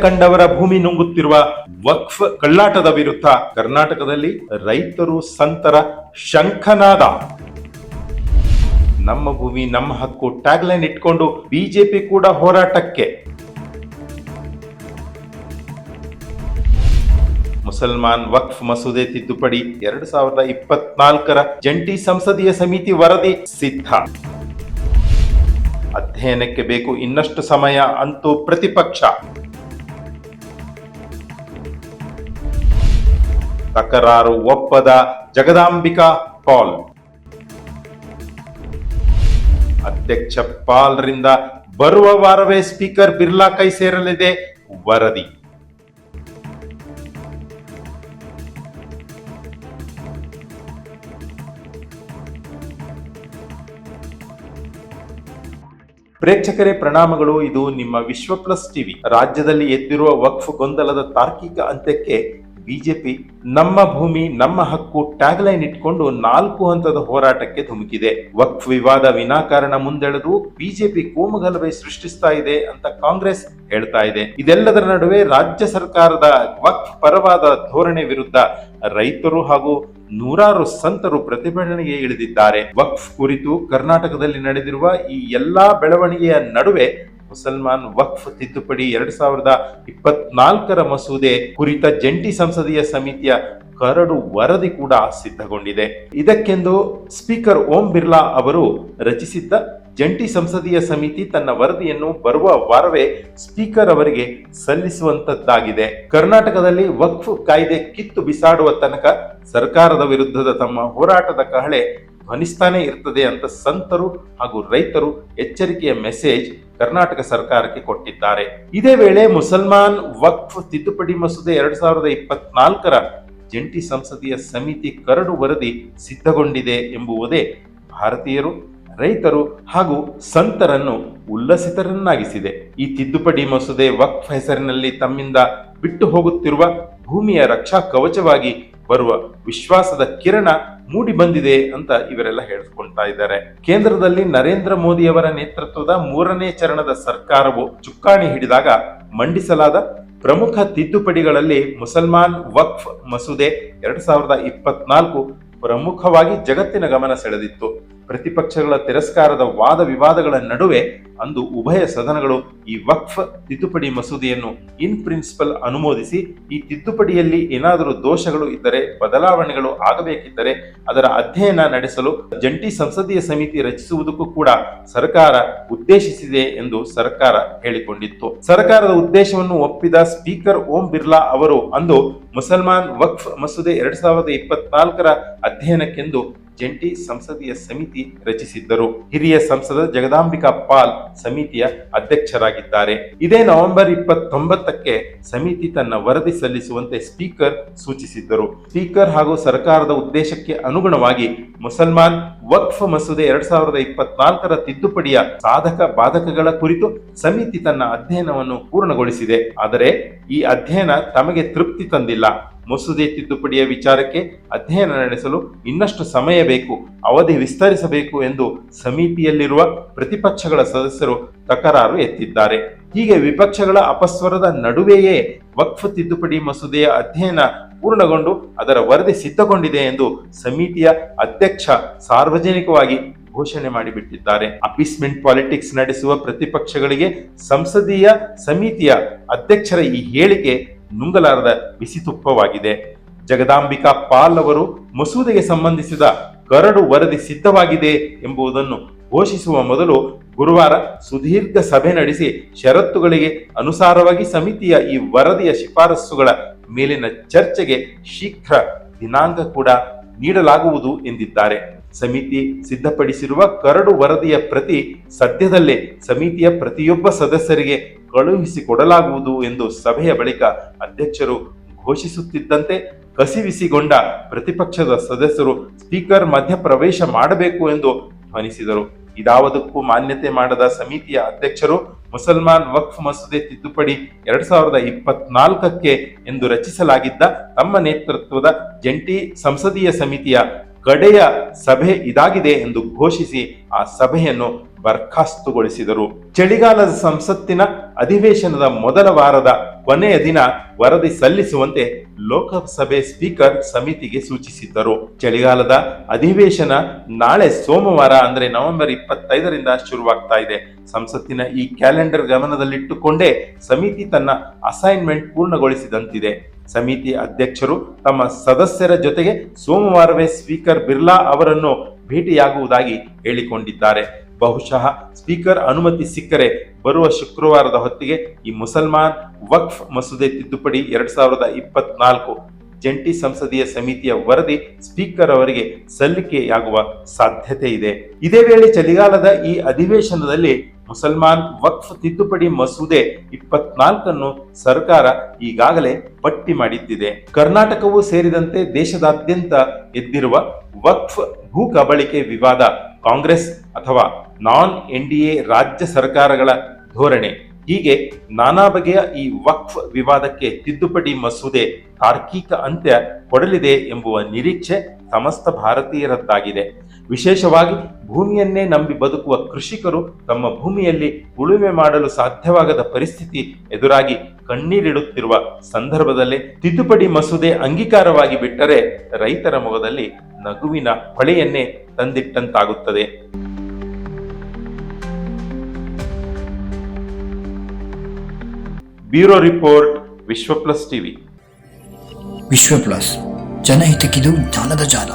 ಕಂಡವರ ಭೂಮಿ ನುಂಗುತ್ತಿರುವ ವಕ್ಫ್ ಕಳ್ಳಾಟದ ವಿರುದ್ಧ ಕರ್ನಾಟಕದಲ್ಲಿ ರೈತರು ಸಂತರ ಶಂಖನಾದ. ನಮ್ಮ ಭೂಮಿ ನಮ್ಮ ಹಕ್ಕು ಟ್ಯಾಗ್ಲೈನ್ ಇಟ್ಕೊಂಡು ಬಿಜೆಪಿ ಕೂಡ ಹೋರಾಟಕ್ಕೆ. ಮುಸಲ್ಮಾನ್ ವಕ್ಫ್ ಮಸೂದೆ ತಿದ್ದುಪಡಿ 2024 ಜಂಟಿ ಸಂಸದೀಯ ಸಮಿತಿ ವರದಿ ಸಿದ್ಧ. ಅಧ್ಯಯನಕ್ಕೆ ಬೇಕು ಇನ್ನಷ್ಟು ಸಮಯ ಅಂತೂ ಪ್ರತಿಪಕ್ಷ. ತಕರಾರು ಒಪ್ಪದ ಜಗದಾಂಬಿಕಾ ಪಾಲ್. ಅಧ್ಯಕ್ಷ ಪಾಲ್ ರಿಂದ ಬರುವ ವಾರವೇ ಸ್ಪೀಕರ್ ಬಿರ್ಲಾ ಕೈ ಸೇರಲಿದೆ ವರದಿ. ಪ್ರೇಕ್ಷಕರೇ ಪ್ರಣಾಮಗಳು. ಇದು ನಿಮ್ಮ ವಿಶ್ವ ಪ್ಲಸ್ ಟಿವಿ. ರಾಜ್ಯದಲ್ಲಿ ಎದ್ದಿರುವ ವಕ್ಫ್ ಗೊಂದಲದ ತಾರ್ಕಿಕ ಅಂತ್ಯಕ್ಕೆ ಬಿಜೆಪಿ ನಮ್ಮ ಭೂಮಿ ನಮ್ಮ ಹಕ್ಕು ಟ್ಯಾಗ್ಲೈನ್ ಇಟ್ಕೊಂಡು 4 ಹಂತದ ಹೋರಾಟಕ್ಕೆ ಧುಮುಕಿದೆ. ವಕ್ಫ್ ವಿವಾದ ವಿನಾಕಾರಣ ಮುಂದೆಳೆದು ಬಿಜೆಪಿ ಕೋಮುಗಲಭೆ ಸೃಷ್ಟಿಸ್ತಾ ಇದೆ ಅಂತ ಕಾಂಗ್ರೆಸ್ ಹೇಳ್ತಾ ಇದೆ. ಇದೆಲ್ಲದರ ನಡುವೆ ರಾಜ್ಯ ಸರ್ಕಾರದ ವಕ್ಫ್ ಪರವಾದ ಧೋರಣೆ ವಿರುದ್ಧ ರೈತರು ಹಾಗೂ ನೂರಾರು ಸಂತರು ಪ್ರತಿಭಟನೆಗೆ ಇಳಿದಿದ್ದಾರೆ. ವಕ್ಫ್ ಕುರಿತು ಕರ್ನಾಟಕದಲ್ಲಿ ನಡೆದಿರುವ ಈ ಎಲ್ಲಾ ಬೆಳವಣಿಗೆಯ ನಡುವೆ ಮುಸಲ್ಮಾನ್ ವಕ್ಫ್ ತಿದ್ದುಪಡಿ 2024 ಮಸೂದೆ ಕುರಿತ ಜಂಟಿ ಸಂಸದೀಯ ಸಮಿತಿಯ ಕರಡು ವರದಿ ಕೂಡ ಸಿದ್ಧಗೊಂಡಿದೆ. ಇದಕ್ಕೆಂದು ಸ್ಪೀಕರ್ ಓಂ ಬಿರ್ಲಾ ಅವರು ರಚಿಸಿದ್ದ ಜಂಟಿ ಸಂಸದೀಯ ಸಮಿತಿ ತನ್ನ ವರದಿಯನ್ನು ಬರುವ ವಾರವೇ ಸ್ಪೀಕರ್ ಅವರಿಗೆ ಸಲ್ಲಿಸುವಂತದ್ದಾಗಿದೆ. ಕರ್ನಾಟಕದಲ್ಲಿ ವಕ್ಫ್ ಕಾಯ್ದೆ ಕಿತ್ತು ಬಿಸಾಡುವ ತನಕ ಸರ್ಕಾರದ ವಿರುದ್ಧದ ತಮ್ಮ ಹೋರಾಟದ ಕಹಳೆ ಧ್ವನಿಸ್ತಾನೆ ಇರ್ತದೆ ಅಂತ ಸಂತರು ಹಾಗೂ ರೈತರು ಎಚ್ಚರಿಕೆಯ ಮೆಸೇಜ್ ಕರ್ನಾಟಕ ಸರ್ಕಾರಕ್ಕೆ ಕೊಟ್ಟಿದ್ದಾರೆ. ಇದೇ ವೇಳೆ ಮುಸಲ್ಮಾನ್ ವಕ್ಫ್ ತಿದ್ದುಪಡಿ ಮಸೂದೆ 2024 ಜಂಟಿ ಸಂಸದೀಯ ಸಮಿತಿ ಕರಡು ವರದಿ ಸಿದ್ಧಗೊಂಡಿದೆ ಎಂಬುವುದೇ ಭಾರತೀಯರು, ರೈತರು ಹಾಗೂ ಸಂತರನ್ನು ಉಲ್ಲಸಿತರನ್ನಾಗಿಸಿದೆ. ಈ ತಿದ್ದುಪಡಿ ಮಸೂದೆ ವಕ್ಫ್ ಹೆಸರಿನಲ್ಲಿ ತಮ್ಮಿಂದ ಬಿಟ್ಟು ಹೋಗುತ್ತಿರುವ ಭೂಮಿಯ ರಕ್ಷಾ ಕವಚವಾಗಿ ಬರುವ ವಿಶ್ವಾಸದ ಕಿರಣ ಮೂಡಿ ಬಂದಿದೆ ಅಂತ ಇವರೆಲ್ಲ ಹೇಳಿಕೊಳ್ತಾ ಇದ್ದಾರೆ. ಕೇಂದ್ರದಲ್ಲಿ ನರೇಂದ್ರ ಮೋದಿ ಅವರ ನೇತೃತ್ವದ 3ನೇ ಚರಣದ ಸರ್ಕಾರವು ಚುಕ್ಕಾಣಿ ಹಿಡಿದಾಗ ಮಂಡಿಸಲಾದ ಪ್ರಮುಖ ತಿದ್ದುಪಡಿಗಳಲ್ಲಿ ಮುಸಲ್ಮಾನ್ ವಕ್ಫ್ ಮಸೂದೆ 2024 ಪ್ರಮುಖವಾಗಿ ಜಗತ್ತಿನ ಗಮನ ಸೆಳೆದಿತ್ತು. ಪ್ರತಿಪಕ್ಷಗಳ ತಿರಸ್ಕಾರದ ವಾದ ವಿವಾದಗಳ ನಡುವೆ ಅಂದು ಉಭಯ ಸದನಗಳು ಈ ವಕ್ಫ್ ತಿದ್ದುಪಡಿ ಮಸೂದೆಯನ್ನು ಇನ್ ಪ್ರಿನ್ಸಿಪಲ್ ಅನುಮೋದಿಸಿ ಈ ತಿದ್ದುಪಡಿಯಲ್ಲಿ ಏನಾದರೂ ದೋಷಗಳು ಇದ್ದರೆ, ಬದಲಾವಣೆಗಳು ಆಗಬೇಕಿದ್ದರೆ ಅದರ ಅಧ್ಯಯನ ನಡೆಸಲು ಜಂಟಿ ಸಂಸದೀಯ ಸಮಿತಿ ರಚಿಸುವುದಕ್ಕೂ ಕೂಡ ಸರ್ಕಾರ ಉದ್ದೇಶಿಸಿದೆ ಎಂದು ಸರ್ಕಾರ ಹೇಳಿಕೊಂಡಿತ್ತು. ಸರ್ಕಾರದ ಉದ್ದೇಶವನ್ನು ಒಪ್ಪಿದ ಸ್ಪೀಕರ್ ಓಂ ಬಿರ್ಲಾ ಅವರು ಅಂದು ಮುಸಲ್ಮಾನ್ ವಕ್ಫ್ ಮಸೂದೆ 2024 ಅಧ್ಯಯನಕ್ಕೆಂದು ಜಂಟಿ ಸಂಸದೀಯ ಸಮಿತಿ ರಚಿಸಿದ್ದರು. ಹಿರಿಯ ಸಂಸದ ಜಗದಾಂಬಿಕಾ ಪಾಲ್ ಸಮಿತಿಯ ಅಧ್ಯಕ್ಷರಾಗಿದ್ದಾರೆ. ಇದೇ ನವೆಂಬರ್ 29ಕ್ಕೆ ಸಮಿತಿ ತನ್ನ ವರದಿ ಸಲ್ಲಿಸುವಂತೆ ಸ್ಪೀಕರ್ ಸೂಚಿಸಿದ್ದರು. ಸ್ಪೀಕರ್ ಹಾಗೂ ಸರ್ಕಾರದ ಉದ್ದೇಶಕ್ಕೆ ಅನುಗುಣವಾಗಿ ಮುಸಲ್ಮಾನ್ ವಕ್ಫ್ ಮಸೂದೆ 2024 ತಿದ್ದುಪಡಿಯ ಸಾಧಕ ಬಾಧಕಗಳ ಕುರಿತು ಸಮಿತಿ ತನ್ನ ಅಧ್ಯಯನವನ್ನು ಪೂರ್ಣಗೊಳಿಸಿದೆ. ಆದರೆ ಈ ಅಧ್ಯಯನ ತಮಗೆ ತೃಪ್ತಿ ತಂದಿಲ್ಲ. ಮಸೂದೆ ತಿದ್ದುಪಡಿಯ ವಿಚಾರಕ್ಕೆ ಅಧ್ಯಯನ ನಡೆಸಲು ಇನ್ನಷ್ಟು ಸಮಯ ಬೇಕು, ಅವಧಿ ವಿಸ್ತರಿಸಬೇಕು ಎಂದು ಸಮಿತಿಯಲ್ಲಿರುವ ಪ್ರತಿಪಕ್ಷಗಳ ಸದಸ್ಯರು ತಕರಾರು ಎತ್ತಿದ್ದಾರೆ. ಹೀಗೆ ವಿಪಕ್ಷಗಳ ಅಪಸ್ವರದ ನಡುವೆಯೇ ವಕ್ಫ್ ತಿದ್ದುಪಡಿ ಮಸೂದೆಯ ಅಧ್ಯಯನ ಪೂರ್ಣಗೊಂಡು ಅದರ ವರದಿ ಸಿದ್ಧಗೊಂಡಿದೆ ಎಂದು ಸಮಿತಿಯ ಅಧ್ಯಕ್ಷ ಸಾರ್ವಜನಿಕವಾಗಿ ಘೋಷಣೆ ಮಾಡಿಬಿಟ್ಟಿದ್ದಾರೆ. ಅಪೀಸ್ಮೆಂಟ್ ಪಾಲಿಟಿಕ್ಸ್ ನಡೆಸುವ ಪ್ರತಿಪಕ್ಷಗಳಿಗೆ ಸಂಸದೀಯ ಸಮಿತಿಯ ಅಧ್ಯಕ್ಷರ ಈ ಹೇಳಿಕೆ ನುಂಗಲಾರದ ಬಿಸಿತುಪ್ಪವಾಗಿದೆ. ಜಗದಾಂಬಿಕಾ ಪಾಲ್ ಅವರು ಮಸೂದೆಗೆ ಸಂಬಂಧಿಸಿದ ಕರಡು ವರದಿ ಸಿದ್ಧವಾಗಿದೆ ಎಂಬುದನ್ನು ಘೋಷಿಸುವ ಮೊದಲು ಗುರುವಾರ ಸುದೀರ್ಘ ಸಭೆ ನಡೆಸಿ ಷರತ್ತುಗಳಿಗೆ ಅನುಸಾರವಾಗಿ ಸಮಿತಿಯ ಈ ವರದಿಯ ಶಿಫಾರಸುಗಳ ಮೇಲಿನ ಚರ್ಚೆಗೆ ಶೀಘ್ರ ದಿನಾಂಕ ಕೂಡ ನೀಡಲಾಗುವುದು ಎಂದಿದ್ದಾರೆ. ಸಮಿತಿ ಸಿದ್ಧಪಡಿಸಿರುವ ಕರಡು ವರದಿಯ ಪ್ರತಿ ಸದ್ಯದಲ್ಲೇ ಸಮಿತಿಯ ಪ್ರತಿಯೊಬ್ಬ ಸದಸ್ಯರಿಗೆ ಕಳುಹಿಸಿಕೊಡಲಾಗುವುದು ಎಂದು ಸಭೆಯ ಬಳಿಕ ಅಧ್ಯಕ್ಷರು ಘೋಷಿಸುತ್ತಿದ್ದಂತೆ ಕಸಿವಿಸಿಗೊಂಡ ಪ್ರತಿಪಕ್ಷದ ಸದಸ್ಯರು ಸ್ಪೀಕರ್ ಮಧ್ಯಪ್ರವೇಶ ಮಾಡಬೇಕು ಎಂದು ಧ್ವನಿಸಿದರು. ಇದಾವುದಕ್ಕೂ ಮಾನ್ಯತೆ ಮಾಡದ ಸಮಿತಿಯ ಅಧ್ಯಕ್ಷರು ಮುಸಲ್ಮಾನ್ ವಕ್ಫ್ ಮಸೂದೆ ತಿದ್ದುಪಡಿ 2024 ಎಂದು ರಚಿಸಲಾಗಿದ್ದ ತಮ್ಮ ನೇತೃತ್ವದ ಜಂಟಿ ಸಂಸದೀಯ ಸಮಿತಿಯ ಕಡೆಯ ಸಭೆ ಇದಾಗಿದೆ ಎಂದು ಘೋಷಿಸಿ ಆ ಸಭೆಯನ್ನು ಬರ್ಖಾಸ್ತುಗೊಳಿಸಿದರು. ಚಳಿಗಾಲದ ಸಂಸತ್ತಿನ ಅಧಿವೇಶನದ ಮೊದಲ ವಾರದ ಕೊನೆಯ ದಿನ ವರದಿ ಸಲ್ಲಿಸುವಂತೆ ಲೋಕಸಭೆ ಸ್ಪೀಕರ್ ಸಮಿತಿಗೆ ಸೂಚಿಸಿದ್ದರು. ಚಳಿಗಾಲದ ಅಧಿವೇಶನ ನಾಳೆ ಸೋಮವಾರ ಅಂದ್ರೆ ನವೆಂಬರ್ 25ರಿಂದ ಶುರುವಾಗ್ತಾ ಇದೆ. ಸಂಸತ್ತಿನ ಈ ಕ್ಯಾಲೆಂಡರ್ ಗಮನದಲ್ಲಿಟ್ಟುಕೊಂಡೇ ಸಮಿತಿ ತನ್ನ ಅಸೈನ್ಮೆಂಟ್ ಪೂರ್ಣಗೊಳಿಸಿದಂತಿದೆ. ಸಮಿತಿ ಅಧ್ಯಕ್ಷರು ತಮ್ಮ ಸದಸ್ಯರ ಜೊತೆಗೆ ಸೋಮವಾರವೇ ಸ್ಪೀಕರ್ ಬಿರ್ಲಾ ಅವರನ್ನು ಭೇಟಿಯಾಗುವುದಾಗಿ ಹೇಳಿಕೊಂಡಿದ್ದಾರೆ. ಬಹುಶಃ ಸ್ಪೀಕರ್ ಅನುಮತಿ ಸಿಕ್ಕರೆ ಬರುವ ಶುಕ್ರವಾರದ ಹೊತ್ತಿಗೆ ಈ ಮುಸಲ್ಮಾನ್ ವಕ್ಫ್ ಮಸೂದೆ ತಿದ್ದುಪಡಿ 2024 ಜಂಟಿ ಸಂಸದೀಯ ಸಮಿತಿಯ ವರದಿ ಸ್ಪೀಕರ್ ಅವರಿಗೆ ಸಲ್ಲಿಕೆಯಾಗುವ ಸಾಧ್ಯತೆ ಇದೆ. ಇದೇ ವೇಳೆ ಚಳಿಗಾಲದ ಈ ಅಧಿವೇಶನದಲ್ಲಿ ಮುಸಲ್ಮಾನ್ ವಕ್ಫ್ ತಿದ್ದುಪಡಿ ಮಸೂದೆ 24 ಸರ್ಕಾರ ಈಗಾಗಲೇ ಪಟ್ಟಿ ಮಾಡಿದ್ದಿದೆ. ಕರ್ನಾಟಕವೂ ಸೇರಿದಂತೆ ದೇಶದಾದ್ಯಂತ ಎದ್ದಿರುವ ವಕ್ಫ್ ಭೂ ಕಬಳಿಕೆ ವಿವಾದ ಕಾಂಗ್ರೆಸ್ ಅಥವಾ ನಾನ್ ಎನ್ಡಿಎ ರಾಜ್ಯ ಸರ್ಕಾರಗಳ ಧೋರಣೆ ಹೀಗೆ ನಾನಾ ಬಗೆಯ ಈ ವಕ್ಫ್ ವಿವಾದಕ್ಕೆ ತಿದ್ದುಪಡಿ ಮಸೂದೆ ತಾರ್ಕಿಕ ಅಂತ್ಯ ಕೊಡಲಿದೆ ಎಂಬುವ ನಿರೀಕ್ಷೆ ಸಮಸ್ತ ಭಾರತೀಯರದ್ದಾಗಿದೆ. ವಿಶೇಷವಾಗಿ ಭೂಮಿಯನ್ನೇ ನಂಬಿ ಬದುಕುವ ಕೃಷಿಕರು ತಮ್ಮ ಭೂಮಿಯಲ್ಲಿ ಉಳುಮೆ ಮಾಡಲು ಸಾಧ್ಯವಾಗದ ಪರಿಸ್ಥಿತಿ ಎದುರಾಗಿ ಕಣ್ಣೀರಿಡುತ್ತಿರುವ ಸಂದರ್ಭದಲ್ಲಿ ತಿದ್ದುಪಡಿ ಮಸೂದೆ ಅಂಗೀಕಾರವಾಗಿ ಬಿಟ್ಟರೆ ರೈತರ ಮೊಗದಲ್ಲಿ ನಗುವಿನ ಹೊಳೆಯನ್ನೇ ತಂದಿಟ್ಟಂತಾಗುತ್ತದೆ. ಬ್ಯೂರೋ ರಿಪೋರ್ಟ್, ವಿಶ್ವ ಪ್ಲಸ್ ಟಿವಿ. ವಿಶ್ವ ಪ್ಲಸ್, ಜನಹಿತಕ್ಕಿದು ಜ್ಞಾನದ ಜಾಲ.